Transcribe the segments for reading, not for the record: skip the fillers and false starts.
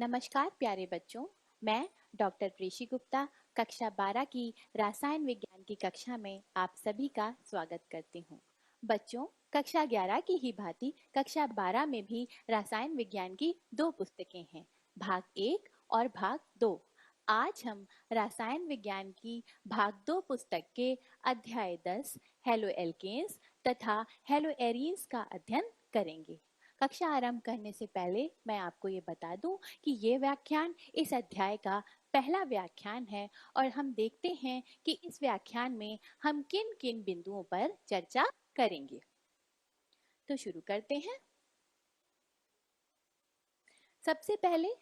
नमस्कार प्यारे बच्चों, मैं डॉक्टर प्रेशी गुप्ता कक्षा 12 की रसायन विज्ञान की कक्षा में आप सभी का स्वागत करती हूँ। बच्चों, कक्षा 11 की ही भांति कक्षा 12 में भी रसायन विज्ञान की दो पुस्तकें हैं, भाग 1 और भाग 2। आज हम रसायन विज्ञान की भाग 2 पुस्तक के अध्याय 10 हेलो एल्केन्स तथा हेलो एरीन्स का अध्ययन करेंगे। कक्षा आरंभ करने से पहले मैं आपको ये बता दूं कि ये व्याख्यान इस अध्याय का पहला व्याख्यान है और हम देखते हैं कि इस व्याख्यान में हम किन किन बिंदुओं पर चर्चा करेंगे। तो शुरू करते हैं। सबसे पहले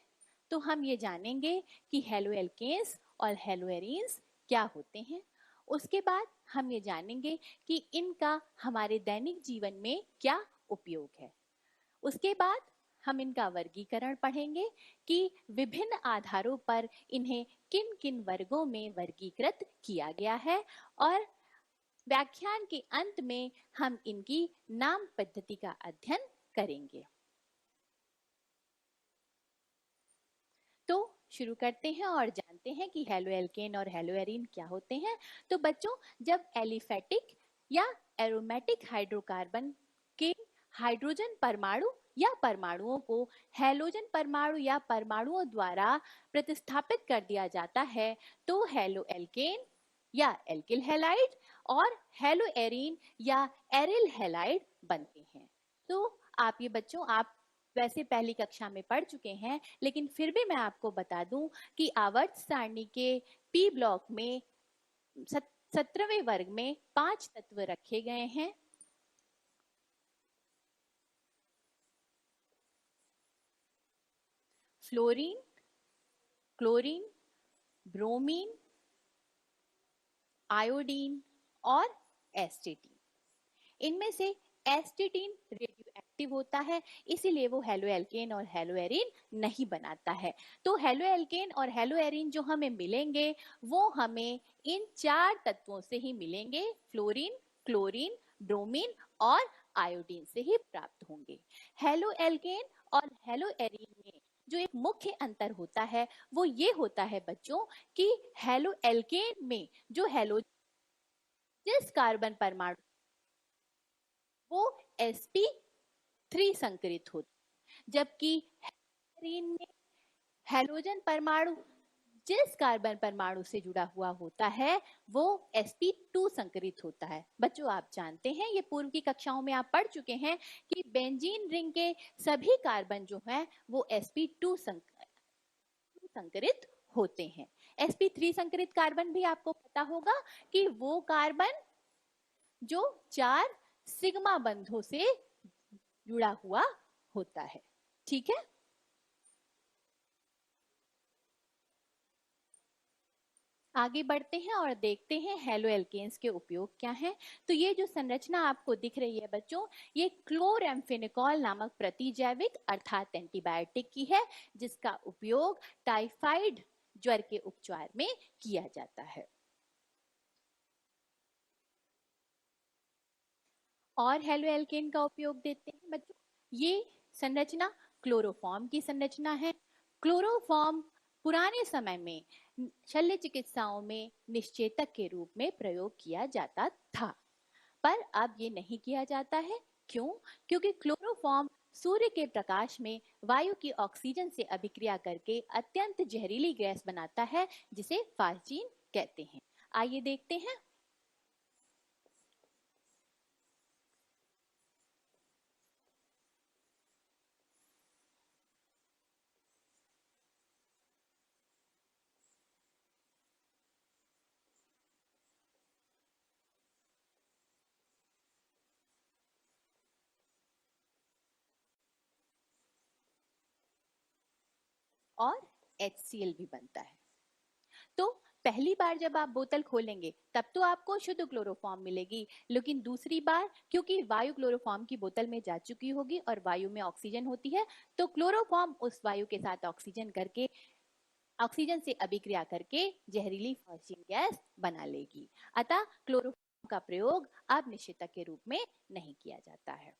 तो हम ये जानेंगे कि हेलो एल्केन्स और हेलो एरीन्स क्या होते हैं। उसके बाद हम ये जानेंगे कि इनका हमारे दैनिक जीवन में क्या उपयोग है। उसके बाद हम इनका वर्गीकरण पढ़ेंगे कि विभिन्न आधारों पर इन्हें किन किन वर्गों में वर्गीकृत किया गया है और व्याख्यान के अंत में हम इनकी नाम पद्धति का अध्ययन करेंगे। तो शुरू करते हैं और जानते हैं कि हेलो एल्केन और हेलो एरीन क्या होते हैं। तो बच्चों, जब एलिफेटिक या एरोमेटिक हाइड्रोकार्बन के हाइड्रोजन परमाणु या परमाणुओं को हैलोजन परमाणु या परमाणुओं द्वारा प्रतिस्थापित कर दिया जाता है तो हेलो एल्केन या एल्किल हैलाइड और हेलो एरीन या एरिल हैलाइड बनते हैं। तो आप ये बच्चों, आप वैसे पहली कक्षा में पढ़ चुके हैं, लेकिन फिर भी मैं आपको बता दूं कि आवर्त सारणी के पी ब्लॉक में 17वें वर्ग में 5 तत्व रखे गए हैं। फ्लोरीन, क्लोरीन, ब्रोमीन, आयोडीन और एस्टेटीन। इनमें से एस्टेटीन रेडियो एक्टिव होता है, इसीलिए वो हेलो एल्केन और हेलो एरीन नहीं बनाता है। तो हेलो एल्केन और हेलो एरीन जो हमें मिलेंगे वो हमें इन 4 तत्वों से ही मिलेंगे, फ्लोरीन, क्लोरीन, ब्रोमीन और आयोडीन से ही प्राप्त होंगे। हेलो एल्केन और हेलो एरीन में जो एक मुख्य अंतर होता है वो ये होता है बच्चों कि हेलो एल्केन में जो हेलो जिस कार्बन परमाणु वो sp3 संकरित होता है, जबकि हेलोरीन में हैलोजन परमाणु जिस कार्बन परमाणु से जुड़ा हुआ होता है वो sp2 संकरित होता है। बच्चों, आप जानते हैं, ये पूर्व की कक्षाओं में आप पढ़ चुके हैं कि बेंजीन रिंग के सभी कार्बन जो हैं वो sp2 संकरित होते हैं। sp3 संकरित कार्बन भी आपको पता होगा कि वो कार्बन जो 4 सिग्मा बंधों से जुड़ा हुआ होता है। ठीक है। आगे बढ़ते हैं और देखते हैं हेलो एल्केन्स के उपयोग क्या हैं। तो ये जो संरचना आपको दिख रही है बच्चों, ये क्लोरएम्फेनिकॉल नामक प्रतिजैविक अर्थात एंटीबायोटिक की है, जिसका उपयोग टाइफाइड ज्वर के उपचार में किया जाता है। और हेलो एल्केन का उपयोग देते हैं बच्चों। ये संरचना क्लोरोफॉर्म की संरचना है। क्लोरोफॉर्म पुराने समय में शल्य चिकित्साओं में निश्चेतक के रूप में प्रयोग किया जाता था, पर अब ये नहीं किया जाता है। क्यों? क्योंकि क्लोरोफॉर्म सूर्य के प्रकाश में वायु की ऑक्सीजन से अभिक्रिया करके अत्यंत जहरीली गैस बनाता है, जिसे फार्जीन कहते हैं। आइए देखते हैं। और HCl भी बनता है। तो पहली बार जब आप बोतल खोलेंगे तब तो आपको शुद्ध क्लोरोफॉर्म मिलेगी, लेकिन दूसरी बार क्योंकि वायु क्लोरोफॉर्म की बोतल में जा चुकी होगी और वायु में ऑक्सीजन होती है, तो क्लोरोफॉर्म उस वायु के साथ ऑक्सीजन से अभिक्रिया करके जहरीली फॉस्फीन गैस बना लेगी। अतः क्लोरोफॉर्म का प्रयोग अब निश्चेतक के रूप में नहीं किया जाता है।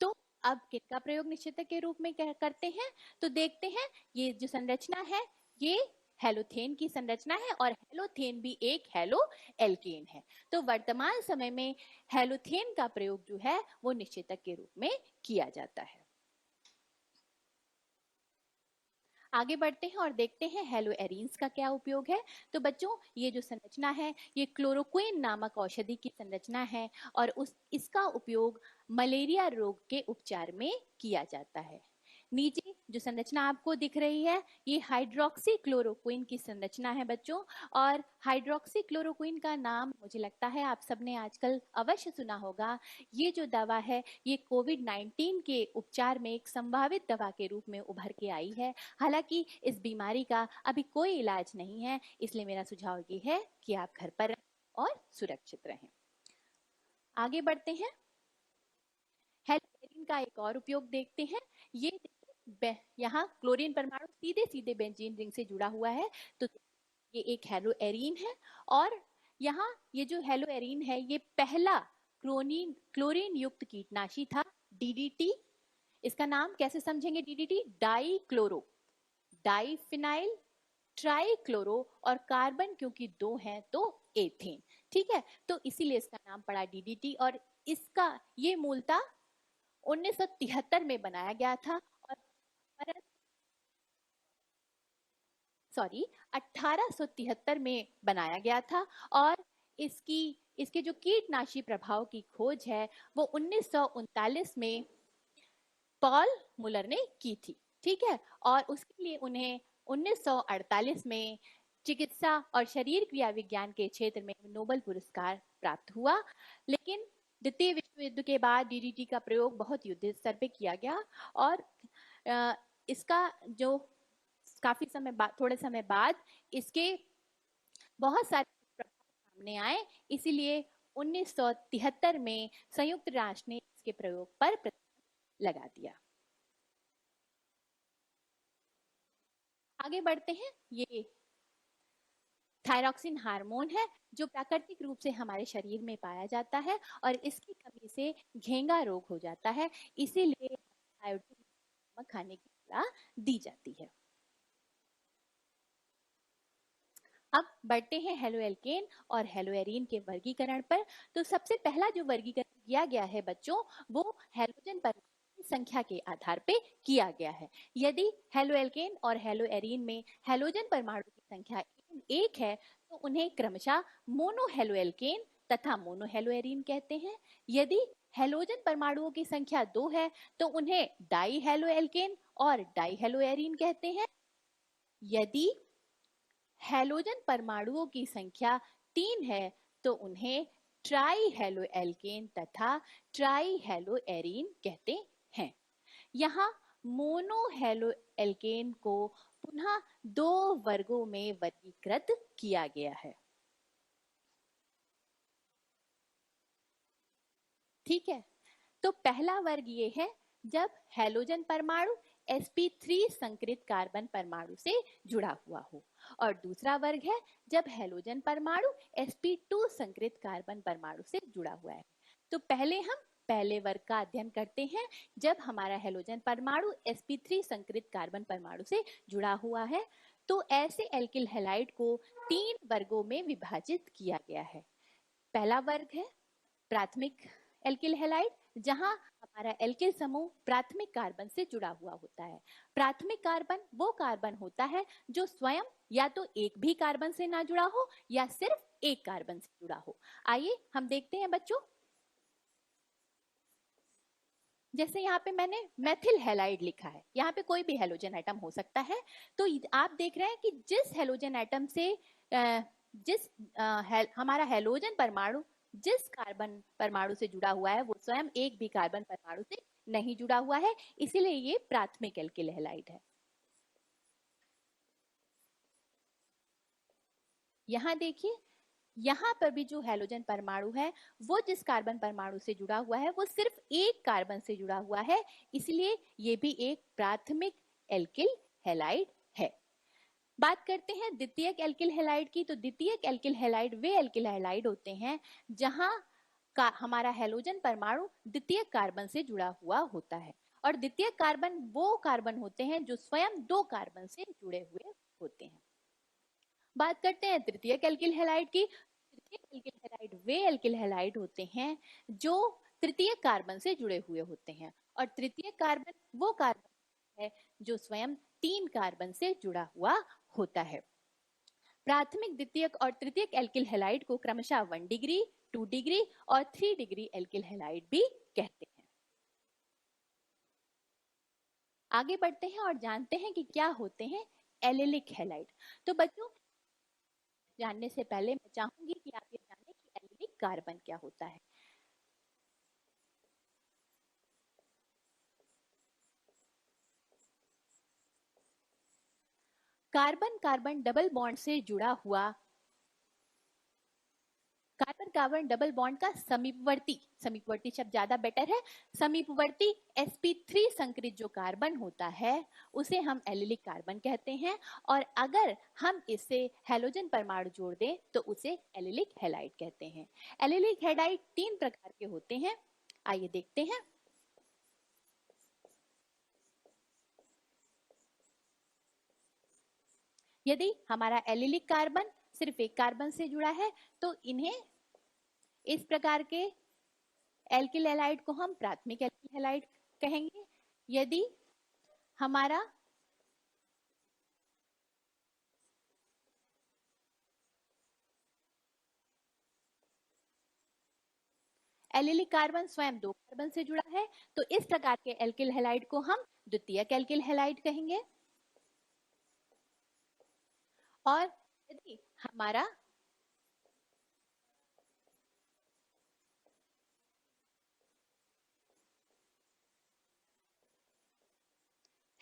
तो अब किसका प्रयोग निश्चितक के रूप में करते हैं? तो देखते हैं, ये जो संरचना है ये हेलोथेन की संरचना है और हेलोथेन भी एक हेलो एल्केन है। तो वर्तमान समय में हेलोथेन का प्रयोग जो है वो निश्चितक के रूप में किया जाता है। आगे बढ़ते हैं और देखते हैं हेलो एरीन्स का क्या उपयोग है। तो बच्चों, ये जो संरचना है ये क्लोरोक्विन नामक औषधि की संरचना है और इसका उपयोग मलेरिया रोग के उपचार में किया जाता है। नीचे जो संरचना आपको दिख रही है ये हाइड्रोक्सी क्लोरोक्विन की संरचना है बच्चों। और हाइड्रोक्सी क्लोरोक्विन का नाम मुझे लगता है आप सबने आजकल अवश्य सुना होगा। ये जो दवा है ये कोविड-19 के उपचार में एक संभावित दवा के रूप में उभर के आई है। हालांकि इस बीमारी का अभी कोई इलाज नहीं है, इसलिए मेरा सुझाव ये है कि आप घर पर रहें और सुरक्षित रहें। आगे बढ़ते हैं, हेलोएरीन का एक और उपयोग देखते हैं। ये यहाँ क्लोरीन परमाणु सीधे सीधे बेंजीन रिंग से जुड़ा हुआ है, तो ये एक हेलोएरीन है। और यहाँ ये जो हेलोएरीन है ये पहला क्लोरीन युक्त कीटनाशी था, डीडीटी। इसका नाम कैसे समझेंगे? डीडीटी डाइफिनाइल ट्राइक्लोरो और कार्बन क्योंकि 2 हैं तो एथेन। ठीक है, तो इसीलिए इसका नाम पड़ा डीडीटी। और इसका ये मूलतः 1973 में बनाया गया था और 1873 में बनाया गया था। और इसके जो कीटनाशी प्रभाव की खोज है वो 1939 में पॉल मुलर ने की थी। ठीक है, और उसके लिए उन्हें 1948 में चिकित्सा और शरीर क्रिया विज्ञान के क्षेत्र में नोबेल पुरस्कार प्राप्त हुआ। लेकिन द्वितीय विश्व युद्ध के बाद डीडीटी का प्रयोग बहुत युद्ध स्तर पे किया गया और इसका जो काफी समय बाद, थोड़े समय बाद इसके बहुत सारे प्रभाव सामने आए, इसीलिए 1973 में संयुक्त राष्ट्र ने इसके प्रयोग पर प्रतिबंध लगा दिया। आगे बढ़ते हैं, ये थायरॉक्सिन हार्मोन है जो प्राकृतिक रूप से हमारे शरीर में पाया जाता है और इसकी कमी से घेंगा रोग हो जाता है, इसीलिए आयोडीन खाने की सलाह दी जाती है। अब बढ़ते हैं हेलोएल्केन और हेलोएरीन के वर्गीकरण पर। तो सबसे पहला जो वर्गीकरण किया गया है बच्चों वो हेलोजन परमाणु की संख्या के आधार पे किया गया है। यदि हेलोएल्केन और हेलोएरीन में हेलोजन परमाणु की संख्या 1 है तो उन्हें क्रमशः मोनोहेलोएल्केन तथा मोनोहेलोएरीन कहते हैं। यदि हेलोजन परमाणुओं की संख्या 2 है तो उन्हें डाईहेलोएल्केन और डाईहेलोएरीन कहते हैं। यदि हेलोजन परमाणुओं की संख्या 3 है तो उन्हें ट्राईहेलोएल्केन तथा ट्राईहेलोएरीन कहते हैं। यहाँ मोनोहेलोएल्केन को पुनः 2 वर्गों में वर्गीकृत किया गया है। ठीक है, तो पहला वर्ग ये है जब हेलोजन परमाणु sp3 संकृत कार्बन परमाणु से जुड़ा हुआ हो, और दूसरा वर्ग है जब हेलोजन परमाणु sp2 संकृत कार्बन परमाणु से जुड़ा हुआ है। तो पहले हम पहले वर्ग का अध्ययन करते हैं, जब हमारा हेलोजन परमाणु sp3 संकृत कार्बन परमाणु से जुड़ा हुआ है। तो ऐसे एल्किल हैलाइड को 3 वर्गों में विभाजित किया गया है। पहला वर्ग है प्राथमिक एल्किल हैलाइड, जहां हमारा एल्किल समूह प्राथमिक कार्बन से जुड़ा हुआ होता है। प्राथमिक कार्बन वो कार्बन होता है जो स्वयं या तो एक भी कार्बन से ना जुड़ा हो या सिर्फ एक कार्बन से जुड़ा हो। आइए हम देखते हैं बच्चों, जैसे यहाँ पे मैंने मेथिल हैलाइड लिखा है, यहाँ पे कोई भी हेलोजन एटम हो सकता है। तो आप देख रहे हैं कि जिस हेलोजन एटम से हमारा हेलोजन परमाणु जिस कार्बन परमाणु से जुड़ा हुआ है वो स्वयं एक भी कार्बन परमाणु से नहीं जुड़ा हुआ है, इसीलिए ये प्राथमिक एल्किल हैलाइड है। यहाँ देखिए, यहाँ पर भी जो हेलोजन परमाणु है वो जिस कार्बन परमाणु से जुड़ा हुआ है वो सिर्फ एक कार्बन से जुड़ा हुआ है, इसलिए ये भी एक प्राथमिक एल्किल हैलाइड है। बात करते हैं द्वितीयक एल्किल हैलाइड की। तो द्वितीयक एल्किल हैलाइड वे एल्किल हैलाइड होते हैं जहां हमारा हैलोजन परमाणु द्वितीयक कार्बन से जुड़ा हुआ होता है और द्वितीयक कार्बन वो कार्बन होते हैं जो स्वयं दो कार्बन से जुड़े हुए होते हैं। बात करते हैं तृतीयक एल्किल हैलाइड की। तृतीयक एल्किल हैलाइड वे एल्किल हैलाइड होते हैं जो तृतीयक कार्बन से जुड़े हुए होते हैं और तृतीयक कार्बन वो कार्बन है जो स्वयं तीन कार्बन से जुड़ा हुआ होता है। प्राथमिक, द्वितीयक और तृतीयक एल्किल हैलाइड को क्रमशः 1 डिग्री, 2 डिग्री और 3 डिग्री एल्किल हैलाइड भी कहते हैं। आगे बढ़ते हैं और जानते हैं कि क्या होते हैं एलिलिक हैलाइड। तो बच्चों, जानने से पहले मैं चाहूंगी कि आप ये जानें कि एलिलिक कार्बन क्या होता है। कार्बन कार्बन डबल बॉन्ड से जुड़ा हुआ, कार्बन कार्बन डबल बॉन्ड का समीपवर्ती, समीपवर्ती शब्द ज्यादा बेटर है, समीपवर्ती sp3 संकरित जो कार्बन होता है उसे हम एलिलिक कार्बन कहते हैं और अगर हम इससे हैलोजन परमाणु जोड़ दें तो उसे एलिलिक हैलाइड कहते हैं। एलिलिक हैलाइड 3 प्रकार के होते हैं, आइए देखते हैं। यदि हमारा एलिलिक कार्बन सिर्फ एक कार्बन से जुड़ा है तो इन्हें, इस प्रकार के एल्किल हैलाइड को हम प्राथमिक एल्किल हैलाइड कहेंगे। यदि हमारा एलिलिक कार्बन स्वयं दो कार्बन से जुड़ा है तो इस प्रकार के एल्किल हैलाइड को हम द्वितीयक एल्किल हैलाइड कहेंगे। और यदि हमारा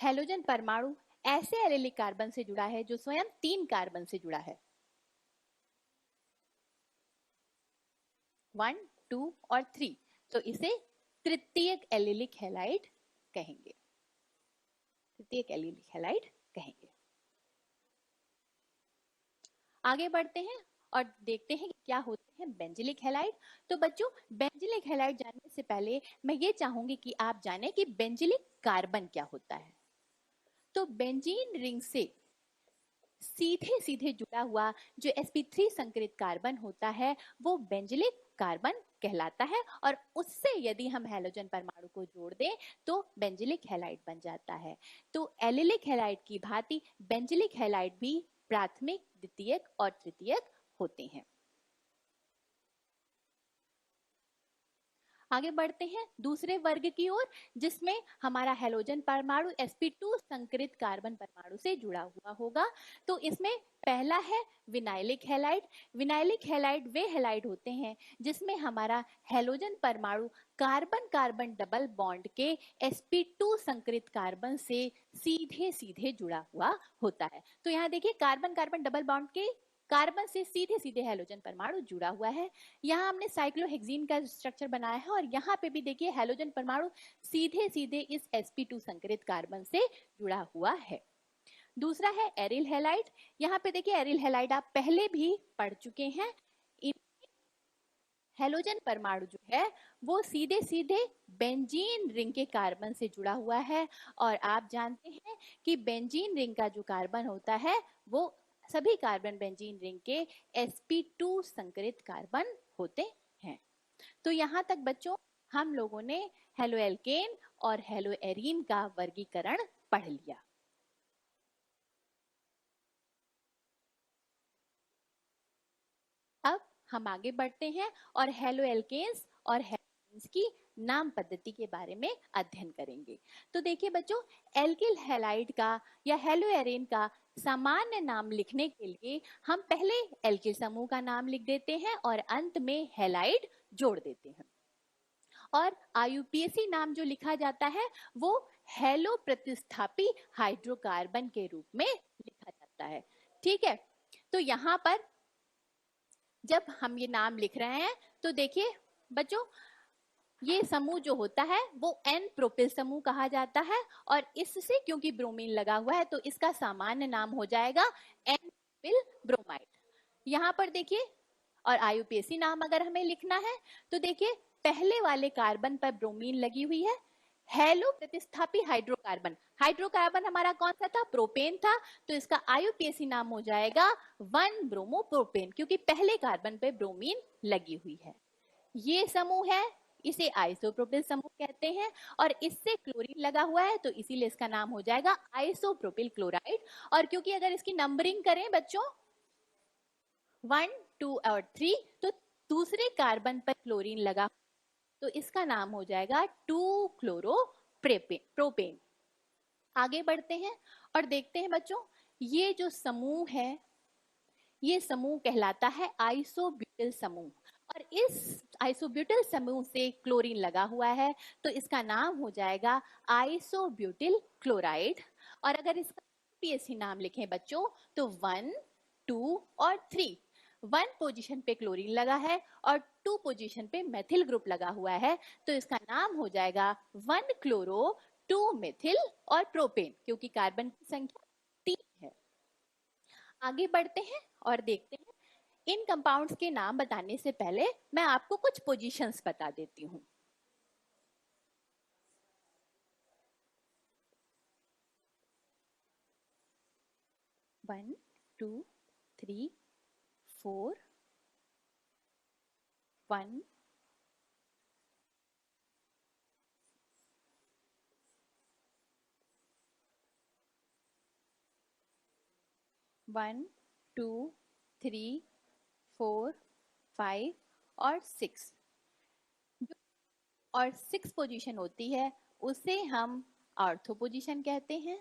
हैलोजन परमाणु ऐसे एलिलिक कार्बन से जुड़ा है जो स्वयं 3 कार्बन से जुड़ा है, 1, 2 और 3, तो इसे तृतीयक एलिलिक हैलाइड कहेंगे, तृतीयक एलिलिक हैलाइड कहेंगे। आगे बढ़ते हैं और देखते हैं कि क्या होते हैं बेंजिलिक हैलाइड। तो बच्चों, बेंजिलिक हैलाइड जानने से पहले मैं ये चाहूंगी कि आप जानें कि बेंजिलिक कार्बन क्या होता है। तो बेंजीन रिंग से सीधे सीधे जुड़ा हुआ जो sp3 संकरित कार्बन होता है वो बेंजिलिक कार्बन कहलाता है और उससे यदि हम हैलोजन परमाणु को जोड़ दें तो बेंजिलिक हैलाइड बन जाता है। तो एलिलिक हैलाइड की भांति बेंजिलिक हैलाइड भी प्राथमिक, द्वितीयक और तृतीयक होते हैं। आगे बढ़ते हैं दूसरे वर्ग की ओर जिसमें हमारा हैलोजन परमाणु sp2 संकरित कार्बन परमाणु से जुड़ा हुआ होगा। तो इसमें पहला है विनाइलिक हैलाइड। विनाइलिक हैलाइड वे हैलाइड होते हैं जिसमें हमारा हैलोजन परमाणु कार्बन कार्बन डबल बॉन्ड के sp2 संकरित कार्बन से सीधे सीधे जुड़ा हुआ होता है। तो यहाँ देखिए कार्बन कार्बन डबल बॉन्ड के कार्बन से सीधे सीधे हैलोजन परमाणु जुड़ा हुआ है। यहाँ हमने साइक्लोहेक्सीन का स्ट्रक्चर बनाया है और यहाँ पे भी देखिए हैलोजन परमाणु सीधे सीधे इस sp2 संकरित कार्बन से जुड़ा हुआ है। दूसरा है एरिल हैलाइड। यहाँ पे देखिए एरिल हैलाइड आप पहले भी पढ़ चुके हैं। हैलोजन परमाणु जो है वो सीधे सीधे बेंजीन रिंग के कार्बन से जुड़ा हुआ है और आप जानते हैं कि बेंजीन रिंग का जो कार्बन होता है वो सभी कार्बन बेंजीन रिंग के sp2 संकरित कार्बन होते हैं। तो यहाँ तक बच्चों हम लोगों ने हेलोएल्केन और हेलोएरीन का वर्गीकरण पढ़ लिया। अब हम आगे बढ़ते हैं और हेलोएल्केन्स और हेलोएरीन्स की नाम पद्धति के बारे में अध्ययन करेंगे। तो देखिए बच्चों, एल्किल हैलाइड का या हेलोएरीन का सामान्य नाम लिखने के लिए हम पहले एल्किल समूह का नाम लिख देते हैं और अंत में हैलाइड जोड़ देते हैं और IUPAC नाम जो लिखा जाता है वो हेलो प्रतिस्थापी हाइड्रोकार्बन के रूप में लिखा जाता है। ठीक है, तो यहाँ पर जब हम ये नाम लिख रहे हैं तो देखिए बच्चों, ये समूह जो होता है वो N प्रोपिल समूह कहा जाता है और इससे क्योंकि ब्रोमीन लगा हुआ है तो इसका सामान्य नाम हो जाएगा N प्रोपिल ब्रोमाइड। यहाँ पर देखिए और IUPAC नाम अगर हमें लिखना है तो देखिए पहले वाले कार्बन पर ब्रोमीन लगी हुई है, हेलो प्रतिस्थापी हाइड्रोकार्बन, हाइड्रोकार्बन हमारा कौन सा था, प्रोपेन था, तो इसका IUPAC नाम हो जाएगा 1 ब्रोमो प्रोपेन, क्योंकि पहले कार्बन पे ब्रोमीन लगी हुई है। ये समूह है, इसे आइसोप्रोपिल समूह कहते हैं, और इससे क्लोरीन लगा हुआ है तो इसीलिए इसका नाम हो जाएगा आइसोप्रोपिल क्लोराइड। और क्योंकि अगर इसकी नंबरिंग करें बच्चों 1, 2 और 3, तो दूसरे कार्बन पर क्लोरीन लगा तो इसका नाम हो जाएगा 2 क्लोरो प्रोपेन। आगे बढ़ते हैं और देखते हैं बच्चों, ये जो समूह है ये समूह कहलाता है आइसोब्यूटिल समूह, और इस आइसोब्यूटिल समूह से क्लोरीन लगा हुआ है तो इसका नाम हो जाएगा आइसोब्यूटिल क्लोराइड। और अगर इसका PSC नाम लिखें बच्चों तो 1, 2 और 3, 1 पोजीशन पे क्लोरीन लगा है और 2 पोजीशन पे मेथिल ग्रुप लगा हुआ है तो इसका नाम हो जाएगा 1 क्लोरो 2 मेथिल और प्रोपेन, क्योंकि कार्बन की संख्या 3 है। आगे बढ़ते हैं और देखते हैं, इन कंपाउंड्स के नाम बताने से पहले मैं आपको कुछ पोजीशंस बता देती हूँ। वन, टू, थ्री, 4, 1, 1, 2, 3, 4, 5 और 6, और 6 पोजीशन होती है उसे हम ऑर्थो पोजीशन कहते हैं।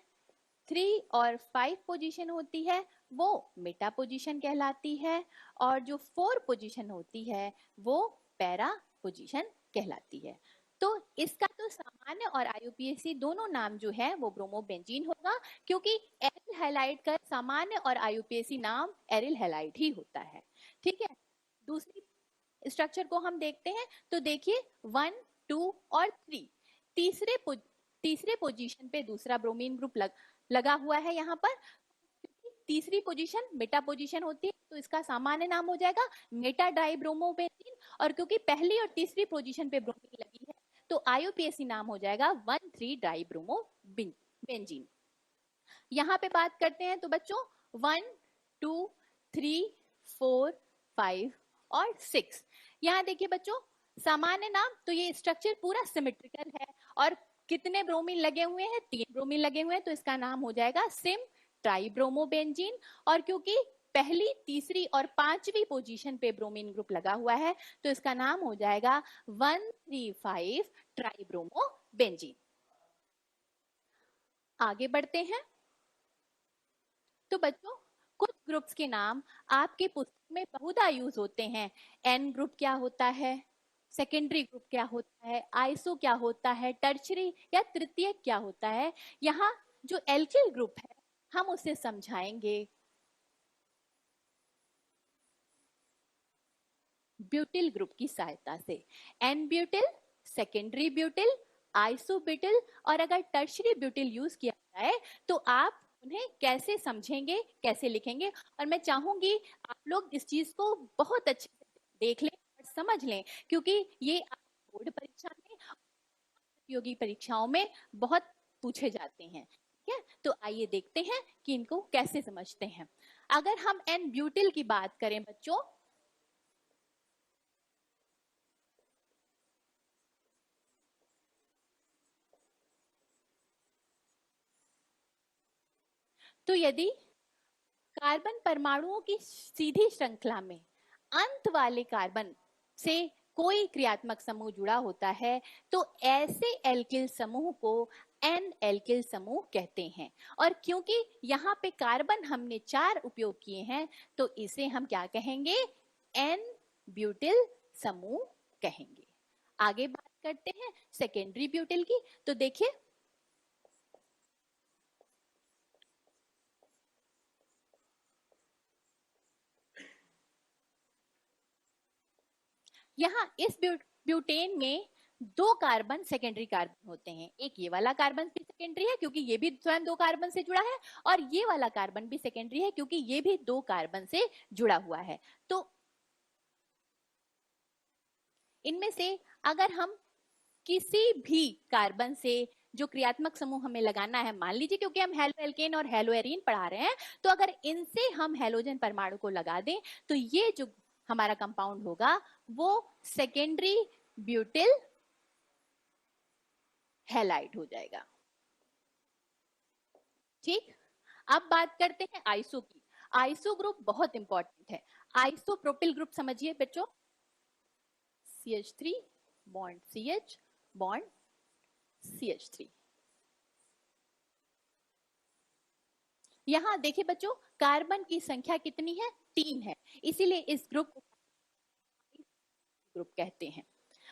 3 और 5 पोजीशन होती है वो मेटा पोजीशन कहलाती है, और जो 4 पोजीशन होती है वो पैरा पोजीशन कहलाती है। तो इसका तो सामान्य और IUPAC दोनों नाम जो है वो ब्रोमोबेंजीन होगा, क्योंकि एरिल हैलाइड का सामान्य और IUPAC नाम एरिल हैलाइड ही होता है। ठीक है, दूसरी स्ट्रक्चर को हम देखते हैं तो देखिए 1, 2 और 3, तीसरे पोजीशन पे दूसरा ब्रोमीन ग्रुप लगा हुआ है यहाँ पर। तीसरी पोजीशन मेटा पोजीशन होती है तो इसका सामान्य नाम हो जाएगा मेटा डाइब्रोमोबेंजीन, और क्योंकि पहली और तीसरी पोजीशन पे ब्रोमीन लगी है तो IUPAC नाम हो जाएगा 1,3 डाइब्रोमोबेंजीन। यहाँ पे बात करते हैं तो बच्चों 1, 2, 3, 4, 5 और 6, यहाँ देखिए बच्चों सामान्य नाम, तो ये स्ट्रक्चर पूरा सिमेट्रिकल है और कितने ब्रोमीन लगे हुए हैं, 3 ब्रोमीन लगे हुए हैं तो इसका नाम हो जाएगा सिम ट्राइब्रोमोबेंजीन। और क्योंकि पहली, तीसरी और 5वीं पोजीशन पे ब्रोमीन ग्रुप लगा हुआ है तो इसका नाम हो जाएगा 1,3,5 ट्राइब्रोमोबेंजीन। आगे बढ़ते हैं तो बच्चों कुछ ग्रुप्स के नाम आपके पुस्तक में बहुधा यूज होते हैं। एन ग्रुप क्या होता है, सेकेंडरी ग्रुप क्या होता है, आइसो क्या होता है, टर्शरी या तृतीयक क्या होता है। यहाँ जो एल्किल ग्रुप है हम उसे समझाएंगे ब्यूटिल ग्रुप की सहायता से। N butyl, secondary butyl, isobutyl, और अगर टर्शरी ब्यूटिल यूज किया जाए तो आप उन्हें कैसे समझेंगे, कैसे लिखेंगे। और मैं चाहूंगी आप लोग इस चीज को बहुत अच्छे से देख लें और समझ लें, क्योंकि ये बोर्ड परीक्षा में, प्रतियोगी परीक्षाओं में बहुत पूछे जाते हैं। ठीक है, तो आइए देखते हैं कि इनको कैसे समझते हैं। अगर हम एन ब्यूटिल की बात करें बच्चों, तो यदि कार्बन परमाणुओं की सीधी श्रृंखला में अंत वाले कार्बन से कोई क्रियात्मक समूह जुड़ा होता है तो ऐसे एल्किल समूह को एन एल्किल समूह कहते हैं। और क्योंकि यहाँ पे कार्बन हमने 4 उपयोग किए हैं तो इसे हम क्या कहेंगे, एन ब्यूटिल समूह कहेंगे। आगे बात करते हैं सेकेंडरी ब्यूटिल की, तो देखिए यहाँ इस ब्यूटेन में 2 कार्बन सेकेंडरी कार्बन होते हैं। एक ये वाला कार्बन भी सेकेंडरी है क्योंकि ये भी स्वयं 2 कार्बन से जुड़ा है, और ये वाला कार्बन भी सेकेंडरी है क्योंकि ये भी 2 कार्बन से जुड़ा हुआ है। तो इनमें से अगर हम किसी भी कार्बन से जो क्रियात्मक समूह हमें लगाना है, मान लीजिए क्योंकि हम हेलो एल्केन और हेलो एरीन पढ़ा रहे हैं, तो अगर इनसे हम हेलोजन परमाणु को लगा दें तो ये जो हमारा कंपाउंड होगा वो सेकेंडरी ब्यूटिल हैलाइड हो जाएगा। ठीक, अब बात करते हैं आइसो की। आइसो ग्रुप बहुत इंपॉर्टेंट है। आइसोप्रोपिल ग्रुप समझिए बच्चों, CH3 bond CH bond CH3। यहां देखिए बच्चों, कार्बन की संख्या कितनी है? 3 है, इसीलिए इस ग्रुप को ग्रुप कहते हैं।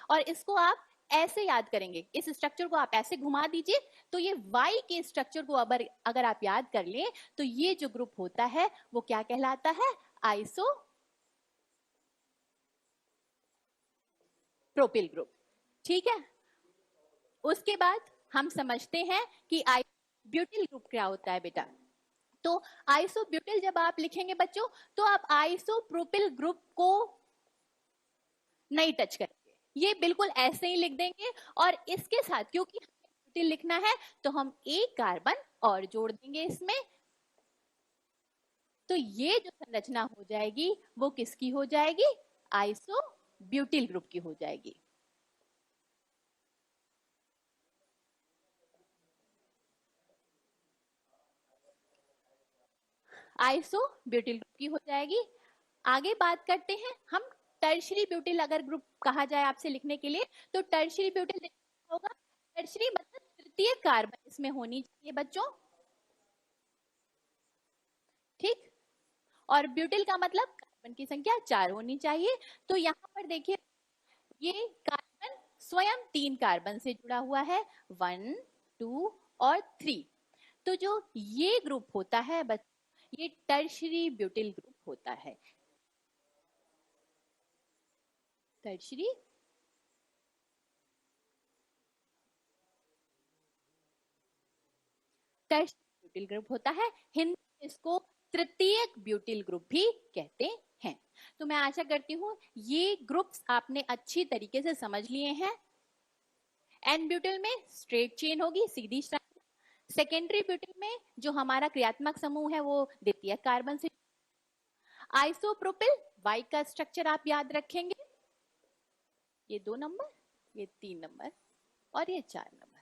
और इसको आप ऐसे याद करेंगे, इस स्ट्रक्चर को आप ऐसे घुमा दीजिए तो ये Y के स्ट्रक्चर को अगर आप याद कर लें तो ये जो ग्रुप होता है वो क्या कहलाता है? Iso propyl group. ठीक है, उसके बाद हम समझते हैं कि ब्यूटिल ग्रुप क्या होता है बेटा। तो आइसोब्यूटिल जब आप लिखेंगे बच्चों तो आप आइसोप्रोपिल ग्रुप को नहीं टच करेंगे, ये बिल्कुल ऐसे ही लिख देंगे। और इसके साथ क्योंकि ब्यूटिल लिखना है तो हम एक कार्बन और जोड़ देंगे इसमें, तो ये जो संरचना हो जाएगी वो किसकी हो जाएगी? आइसोब्यूटिल ग्रुप की हो जाएगी। आइसोब्यूटिल ग्रुप की हो जाएगी। आगे बात करते हैं हम टर्शरी ब्यूटिल, अगर ग्रुप कहा जाए आपसे लिखने के लिए तो टर्शरी ब्यूटिल होगा। टर्शरी मतलब तृतीय कार्बन इसमें होनी चाहिए बच्चों। ठीक, और ब्यूटिल का मतलब कार्बन की संख्या 4 होनी चाहिए। तो यहाँ पर देखिए ये कार्बन स्वयं 3 कार्बन से जुड़ा हुआ है, 1 2 और 3। तो जो ये ग्रुप होता है ये टर्शरी ब्यूटिल ग्रुप होता है। टर्शरी ब्यूटिल ग्रुप होता है। हिंदी में इसको तृतीयक ब्यूटिल ग्रुप भी कहते हैं। तो मैं आशा करती हूँ ये ग्रुप्स आपने अच्छी तरीके से समझ लिए हैं। एन ब्यूटिल में स्ट्रेट चेन होगी, सीधी श्रृंखला। सेकेंडरी ब्यूटिल में जो हमारा क्रियात्मक समूह है वो द्वितीयक कार्बन से। आइसोप्रोपिल वाई का स्ट्रक्चर आप याद रखेंगे, ये 2 नंबर, ये 3 नंबर और ये 4 नंबर।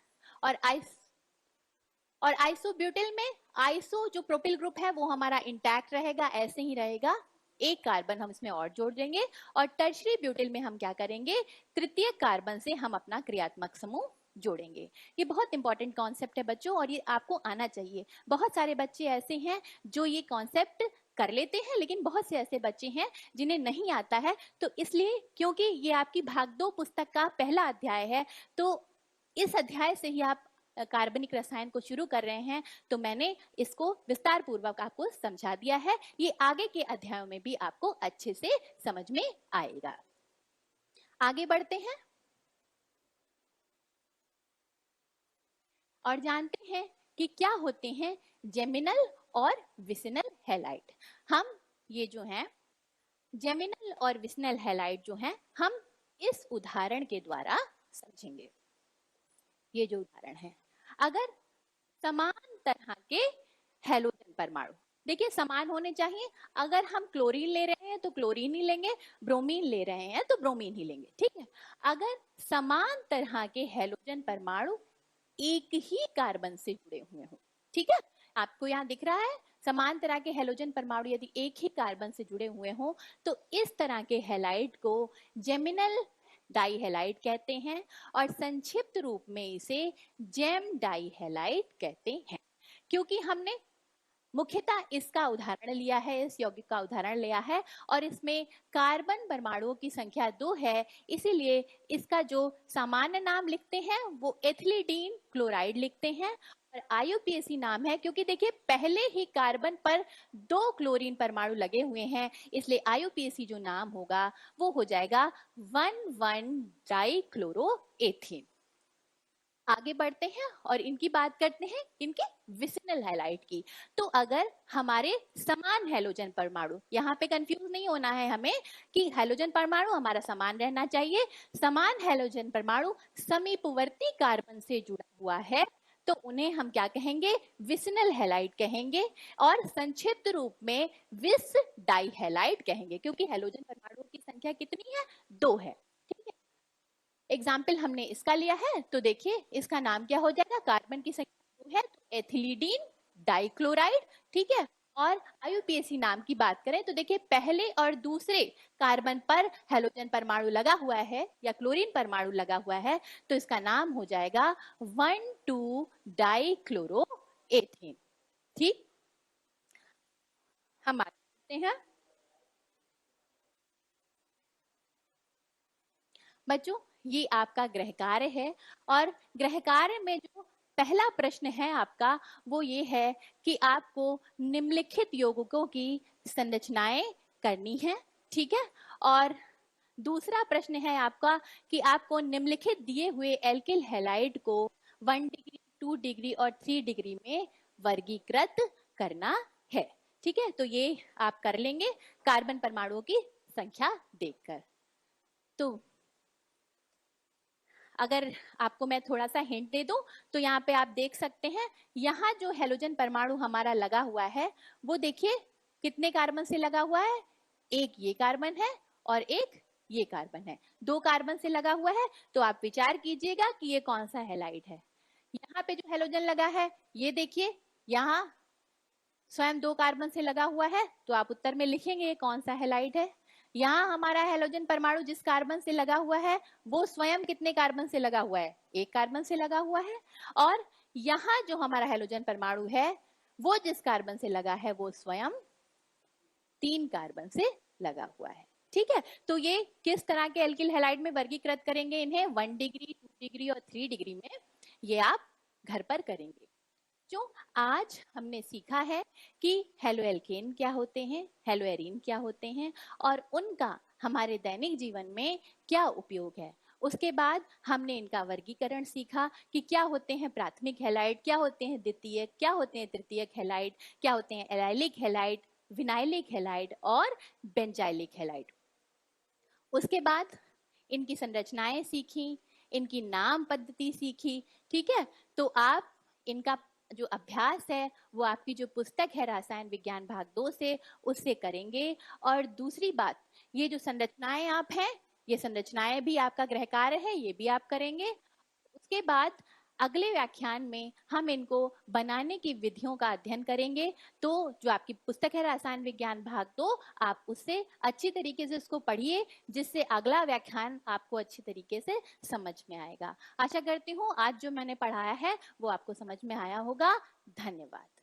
और आइसोब्यूटिल में आइसो जो प्रोपिल ग्रुप है वो हमारा इंटैक्ट रहेगा, ऐसे ही रहेगा, एक कार्बन हम इसमें और जोड़ देंगे। और टर्शरी ब्यूटिल में हम क्या करेंगे? तृतीय कार्बन से हम अपना क्रियात्मक समूह जोड़ेंगे। ये बहुत इंपॉर्टेंट कॉन्सेप्ट है बच्चों और ये आपको आना चाहिए। बहुत सारे बच्चे ऐसे हैं जो ये कॉन्सेप्ट कर लेते हैं, लेकिन बहुत से ऐसे बच्चे हैं जिन्हें नहीं आता है। तो इसलिए क्योंकि ये आपकी भाग 2 पुस्तक का पहला अध्याय है, तो इस अध्याय से ही आप कार्बनिक रसायन को शुरू कर रहे हैं, तो मैंने इसको विस्तार पूर्वक आपको समझा दिया है। ये आगे के अध्यायों में भी आपको अच्छे से समझ में आएगा। आगे बढ़ते हैं और जानते हैं कि क्या होते हैं जेमिनल और विसिनल हैलाइड। हम ये जो है जेमिनल और विसिनल हैलाइड जो है हम इस उदाहरण के द्वारा समझेंगे। ये जो उदाहरण है, अगर समान तरह के हैलोजन परमाणु, देखिए समान होने चाहिए। अगर हम क्लोरीन ले रहे हैं तो क्लोरीन ही लेंगे, ब्रोमीन ले रहे हैं तो ब्रोमीन ही लेंगे। ठीक है, अगर समान तरह के हैलोजन परमाणु एक ही कार्बन से जुड़े हुए हो, ठीक है, आपको यहाँ दिख रहा है समान तरह के हैलोजन परमाणु यदि एक ही कार्बन से जुड़े हुए हो तो इस तरह के हैलाइड को जेमिनल डाई हैलाइड कहते हैं और संक्षिप्त रूप में इसे जेम डाई हैलाइड कहते हैं। क्योंकि हमने मुख्यतः इसका उदाहरण लिया है, इस यौगिक का उदाहरण लिया है और इसमें कार्बन परमाणुओं की संख्या 2 है, इसीलिए इसका जो सामान्य नाम लिखते हैं वो एथिलीडीन क्लोराइड लिखते हैं। और आईयूपीएसी नाम है क्योंकि देखिए पहले ही कार्बन पर 2 क्लोरीन परमाणु लगे हुए हैं, इसलिए आईयूपीएसी जो नाम होगा वो हो जाएगा 1,1 डाइक्लोरोएथेन। आगे बढ़ते हैं और इनकी बात करते हैं, इनके विसिनल हैलाइड की। तो अगर हमारे समान हैलोजन परमाणु, यहाँ पे कंफ्यूज नहीं होना है हमें कि हैलोजन परमाणु हमारा समान रहना चाहिए, समान हैलोजन परमाणु समीपवर्ती कार्बन से जुड़ा हुआ है तो उन्हें हम क्या कहेंगे, विसिनल हैलाइड कहेंगे, और संक्षिप्त रूप में विस डाई हैलाइड कहेंगे, क्योंकि हैलोजन परमाणुओं की संख्या कितनी है, 2 है। ठीक है, एग्जाम्पल हमने इसका लिया है, तो देखिए इसका नाम क्या हो जाएगा, कार्बन की संख्या 2 है तो एथिलीडीन डाइक्लोराइड। ठीक है, और आईयूपीएसी नाम की बात करें तो देखिए पहले और दूसरे कार्बन पर हैलोजन परमाणु लगा हुआ है या क्लोरीन परमाणु लगा हुआ है, तो इसका नाम हो जाएगा 1,2 डाइक्लोरो एथेन। ठीक, हम आगे बढ़ते हैं बच्चों, ये आपका गृह कार्य है, और गृह कार्य में जो पहला प्रश्न है आपका वो ये है कि आपको निम्नलिखित यौगिकों की संरचनाएं करनी है। ठीक है, और दूसरा प्रश्न है आपका कि आपको निम्नलिखित दिए हुए एल्किल हैलाइड को 1 डिग्री, 2 डिग्री और 3 डिग्री में वर्गीकृत करना है। ठीक है, तो ये आप कर लेंगे कार्बन परमाणुओं की संख्या देखकर। तो अगर आपको मैं थोड़ा सा हिंट दे दूं तो यहाँ पे आप देख सकते हैं, यहाँ जो हैलोजन परमाणु हमारा लगा हुआ है वो देखिए कितने कार्बन से लगा हुआ है, एक ये कार्बन है और एक ये कार्बन है, 2 कार्बन से लगा हुआ है। तो आप विचार कीजिएगा कि ये कौन सा हैलाइड है। यहाँ पे जो हैलोजन लगा है ये देखिए यहाँ स्वयं 2 कार्बन से लगा हुआ है, तो आप उत्तर में लिखेंगे ये कौन सा हैलाइड है। यहाँ हमारा हैलोजन परमाणु जिस कार्बन से लगा हुआ है वो स्वयं कितने कार्बन से लगा हुआ है, 1 कार्बन से लगा हुआ है, और यहाँ जो हमारा हैलोजन परमाणु है वो जिस कार्बन से लगा है वो स्वयं 3 कार्बन से लगा हुआ है। ठीक है, तो ये किस तरह के एल्किल हैलाइड में वर्गीकृत करेंगे इन्हें, 1 डिग्री, 2 डिग्री और 3 डिग्री में, ये आप घर पर करेंगे। जो आज हमने सीखा है कि हेलोएल्केन क्या होते हैं, हेलोएरीन क्या होते हैं, और उनका हमारे दैनिक जीवन में क्या उपयोग है। उसके बाद हमने इनका वर्गीकरण सीखा कि क्या होते हैं प्राथमिक हैलाइड, क्या होते हैं द्वितीयक, क्या होते हैं तृतीयक हैलाइड, क्या होते हैं एलाइलिक हैलाइड, विनाइलिक हैलाइड और बेंजाइलिक हैलाइड। उसके बाद इनकी संरचनाएं सीखी, इनकी नाम पद्धति सीखी। ठीक है, तो आप इनका जो अभ्यास है वो आपकी जो पुस्तक है रसायन विज्ञान भाग 2 से, उससे करेंगे। और दूसरी बात, ये जो संरचनाएं आप हैं, ये संरचनाएं भी आपका गृह कार्य है, ये भी आप करेंगे। उसके बाद अगले व्याख्यान में हम इनको बनाने की विधियों का अध्ययन करेंगे। तो जो आपकी पुस्तक है रसायन विज्ञान भाग 2, आप उससे अच्छी तरीके से इसको पढ़िए, जिससे अगला व्याख्यान आपको अच्छी तरीके से समझ में आएगा। आशा करती हूँ आज जो मैंने पढ़ाया है वो आपको समझ में आया होगा। धन्यवाद।